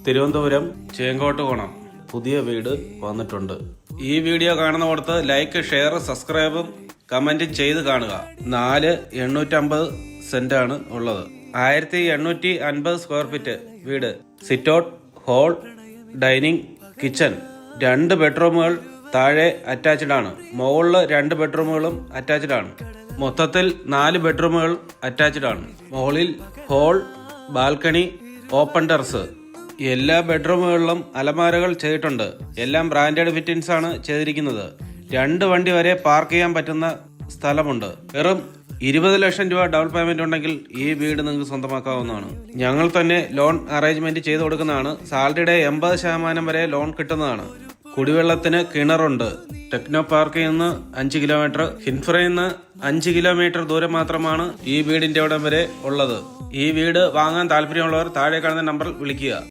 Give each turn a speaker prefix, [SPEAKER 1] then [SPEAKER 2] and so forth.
[SPEAKER 1] തിരുവനന്തപുരം ചേങ്കോട്ടുകോണം പുതിയ വീട് വന്നിട്ടുണ്ട്. ഈ വീഡിയോ കാണുന്നവർക്ക് ലൈക്ക്, ഷെയർ, സബ്സ്ക്രൈബും കമന്റും ചെയ്ത് കാണുക. 4,850 സെന്റാണ് ഉള്ളത്. 1,850 സ്ക്വയർ ഫീറ്റ് വീട്. സിറ്റൗട്ട്, ഹോൾ, ഡൈനിങ്, കിച്ചൺ, 2 ബെഡ്റൂമുകൾ താഴെ അറ്റാച്ച്ഡ് ആണ്. മുകളിൽ 2 ബെഡ്റൂമുകളും അറ്റാച്ച്ഡ് ആണ്. മൊത്തത്തിൽ 4 ബെഡ്റൂമുകൾ അറ്റാച്ച്ഡ് ആണ്. മുകളിൽ ഹോൾ, ബാൽക്കണി, ഓപ്പൺ ടെറസ്. എല്ലാ ബെഡ്റൂമുകളിലും അലമാരകൾ ചെയ്തിട്ടുണ്ട്. എല്ലാം ബ്രാൻഡഡ് ഫിറ്റിംഗ്സ് ആണ് ചെയ്തിരിക്കുന്നത്. 2 വണ്ടി വരെ പാർക്ക് ചെയ്യാൻ പറ്റുന്ന സ്ഥലമുണ്ട്. വെറും 20 ലക്ഷം രൂപ ഡൗൺ പേയ്മെന്റ് ഉണ്ടെങ്കിൽ ഈ വീട് നിങ്ങൾക്ക് സ്വന്തമാക്കാവുന്നതാണ്. ഞങ്ങൾ തന്നെ ലോൺ അറേഞ്ച്മെന്റ് ചെയ്തു കൊടുക്കുന്നതാണ്. സാലറിയുടെ 80% വരെ ലോൺ കിട്ടുന്നതാണ്. കുടിവെള്ളത്തിന് കിണറുണ്ട്. ടെക്നോ പാർക്കിൽ നിന്ന് 5 കിലോമീറ്റർ, ഹിൻഫ്രയിൽ നിന്ന് 5 കിലോമീറ്റർ ദൂരം മാത്രമാണ് ഈ വീടിന്റെ അവിടം വരെ ഉള്ളത്. ഈ വീട് വാങ്ങാൻ താല്പര്യമുള്ളവർ താഴെ കാണുന്ന നമ്പറിൽ വിളിക്കുക.